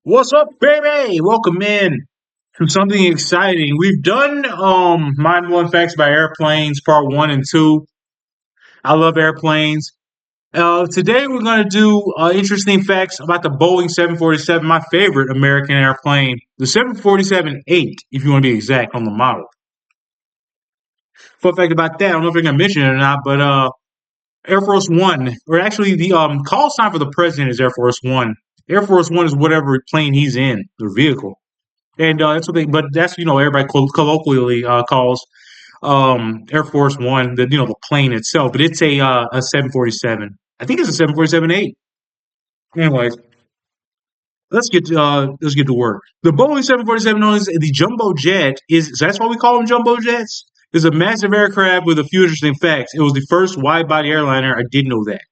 What's up, baby? Welcome in to something exciting. We've done mind blowing facts about airplanes, part one and two. I love airplanes. Today we're gonna do interesting facts about the Boeing 747, my favorite American airplane, the 747-8, if you want to be exact on the model. Fun fact about that, I don't know if they're gonna mention it or not, but Air Force One, or actually the call sign for the president is Air Force One. Air Force One is whatever plane he's in, their vehicle. And that's what they, but that's, everybody colloquially calls Air Force One, the plane itself, but it's a 747. I think it's a 747-8. Anyways, let's get to work. The Boeing 747, known as the jumbo jet, so that's why we call them jumbo jets. Is a massive aircraft with a few interesting facts. It was the first wide body airliner. I didn't know that.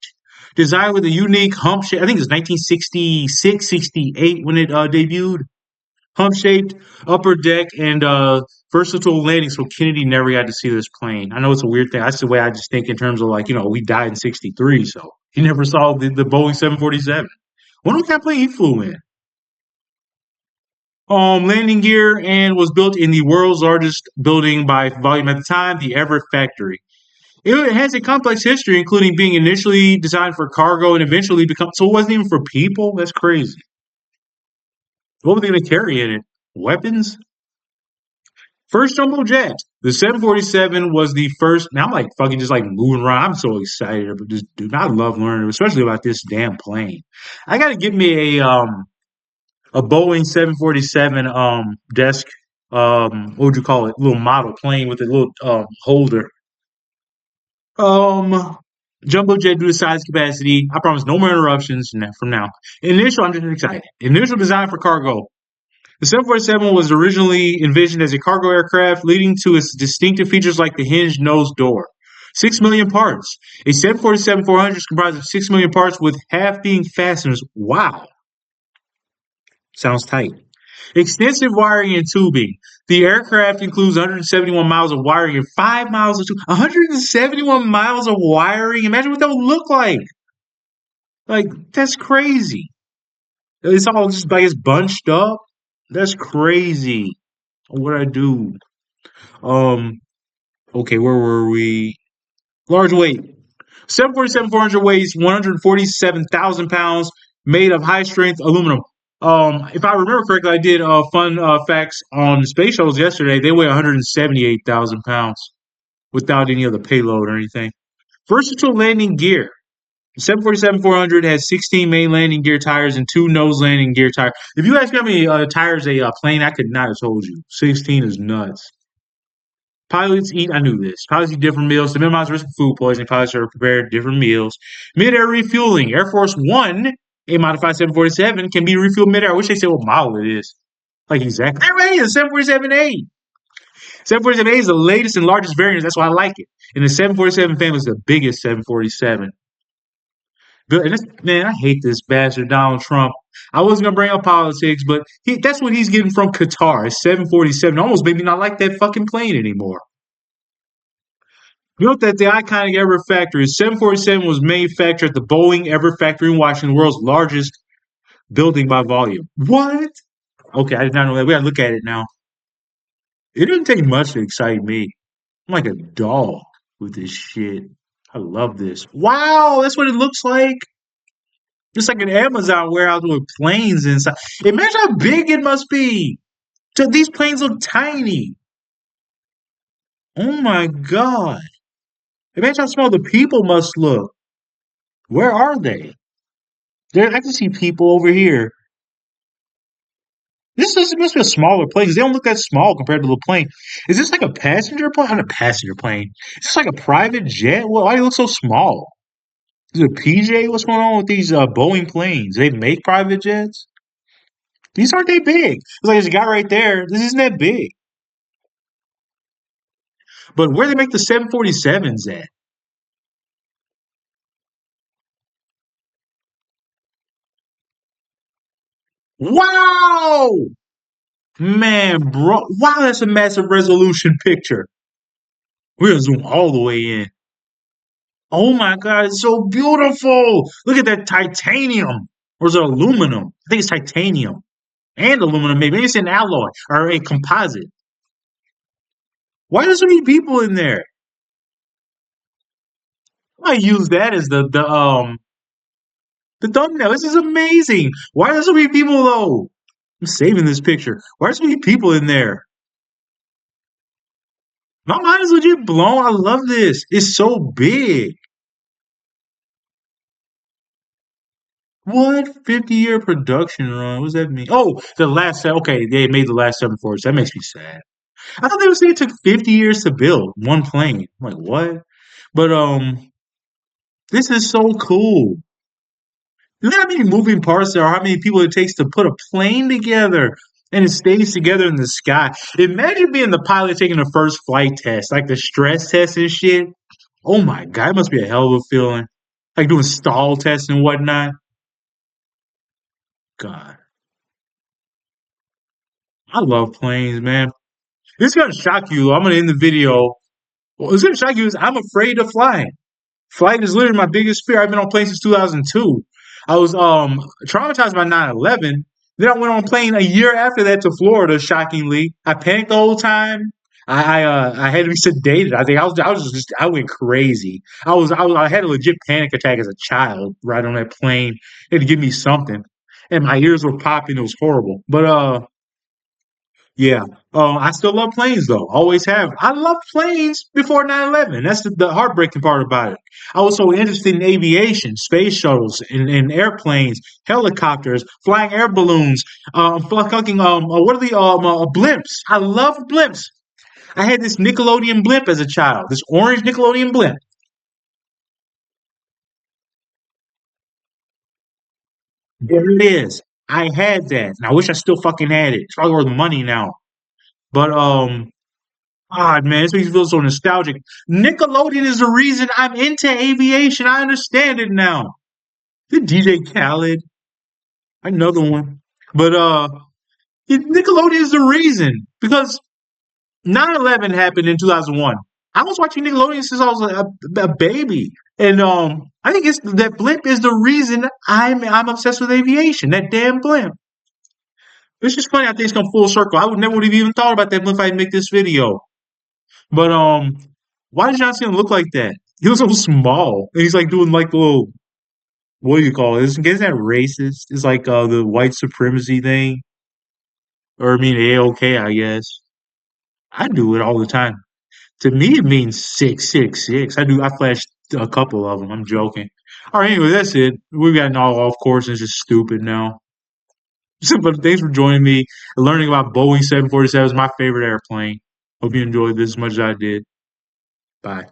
Designed with a unique hump shape. I think it was 1966, 68 when it debuted. Hump-shaped upper deck and versatile landing. So Kennedy never got to see this plane. I know it's a weird thing. That's the way I just think in terms of like, we died in '63, so he never saw the Boeing 747. Wonder what kind of plane he flew in. Landing gear and was built in the world's largest building by volume at the time, the Everett factory. It has a complex history, including being initially designed for cargo and eventually become. So it wasn't even for people. That's crazy. What were they going to carry in it? Weapons? First jumbo jet. The 747 was the first. Now I'm like fucking just like moving around. I'm so excited about this dude. I love learning, especially about this damn plane. I gotta get me a Boeing 747 desk what would you call it? Little model plane with a little holder. Um Jumbo jet due to size capacity. I promise no more interruptions from now. Initial, I'm just excited. Initial design for cargo. The 747 was originally envisioned as a cargo aircraft, leading to its distinctive features like the hinged nose door. 6 million parts. A 747-400 is comprised of 6 million parts, with half being fasteners. Wow. Sounds tight. Extensive wiring and tubing. The aircraft includes 171 miles of wiring and 5 miles of tubing. 171 miles of wiring? Imagine what that would look like. Like, that's crazy. It's all just like it's bunched up. That's crazy. What I do? Um, okay, where were we? Large weight. 747-400 weighs 147,000 pounds, made of high strength aluminum. If I remember correctly, I did fun facts on space shuttles yesterday. They weigh 178,000 pounds without any other payload or anything. Versatile landing gear. 747-400 has 16 main landing gear tires and two nose landing gear tires. If you ask me how many tires a plane, I could not have told you. 16 is nuts. Pilots eat, I knew this. Pilots eat different meals to minimize risk of food poisoning. Pilots are prepared different meals. Mid-air refueling. Air Force One, a modified 747, can be refueled mid-air. I wish they said what model it is. Like exactly. Right, the 747-8. 747-8 is the latest and largest variant. That's why I like it. And the 747 family is the biggest 747. Man, I hate this bastard Donald Trump. I wasn't gonna bring up politics, but that's what he's getting from Qatar. A 747 almost made me not like that fucking plane anymore. Note that the iconic Everett factory, 747 was manufactured at the Boeing Everett factory in Washington, the world's largest building by volume. What? Okay, I did not know that. We gotta look at it now. It didn't take much to excite me. I'm like a dog with this shit. I love this. Wow, that's what it looks like. Just like an Amazon warehouse with planes inside. Imagine how big it must be. These planes look tiny. Oh my god. Imagine how small the people must look. Where are they? I can see people over here. Must be a smaller plane because they don't look that small compared to the plane. Is this like a passenger plane? Not a passenger plane. Is this like a private jet? Why do they look so small? Is it a PJ? What's going on with these Boeing planes? They make private jets? These aren't that big. It's like there's a guy right there. This isn't that big. But where they make the 747s at? Wow! Man, bro. Wow, that's a massive resolution picture. We're gonna zoom all the way in. Oh my god, it's so beautiful. Look at that titanium. Or is it aluminum? I think it's titanium. and aluminum. Maybe it's an alloy or a composite. Why are there so many people in there? I use that as the thumbnail. This is amazing. Why are there so many people though? I'm saving this picture. Why are so many people in there? My mind is legit blown. I love this. It's so big. What 50-year production run? What does that mean? Oh, okay, they made the last 747s. That makes me sad. I thought they would say it took 50 years to build one plane. I'm like, what? But this is so cool. You know how many moving parts there are, how many people it takes to put a plane together and it stays together in the sky. Imagine being the pilot taking the first flight test, like the stress test and shit. Oh my god, it must be a hell of a feeling. Like doing stall tests and whatnot. God. I love planes, man. This is gonna shock you. I'm gonna end the video. What's gonna shock you is I'm afraid of flying. Flight is literally my biggest fear. I've been on planes since 2002. I was traumatized by 9/11. Then I went on a plane a year after that to Florida. Shockingly, I panicked the whole time. I had to be sedated. I think I went crazy. I had a legit panic attack as a child right on that plane. They had to give me something, and my ears were popping. It was horrible. But yeah. I still love planes though. Always have. I loved planes before 9/11. That's the heartbreaking part about it. I was so interested in aviation, space shuttles, and airplanes, helicopters, flying air balloons, fucking what are the blimps? I love blimps. I had this Nickelodeon blimp as a child. This orange Nickelodeon blimp. There it is. I had that. And I wish I still fucking had it. It's probably worth money now. But God, man, this makes me feel so nostalgic. Nickelodeon is the reason I'm into aviation. I understand it now. The DJ Khaled, another one. But Nickelodeon is the reason because 9/11 happened in 2001. I was watching Nickelodeon since I was a baby, and I think it's that blimp is the reason I'm obsessed with aviation. That damn blimp. It's just funny how things come full circle. I would never would have even thought about that blimp if I make this video. But why did John Cena look like that? He was so small, and he's like doing like the little what do you call it? Isn't that racist? It's like the white supremacy thing, or I mean AOK, I guess. I do it all the time. To me, it means 666. I flashed a couple of them. I'm joking. All right, anyway, that's it. We've gotten all off course and it's just stupid now. But thanks for joining me and learning about Boeing 747 is my favorite airplane. Hope you enjoyed this as much as I did. Bye.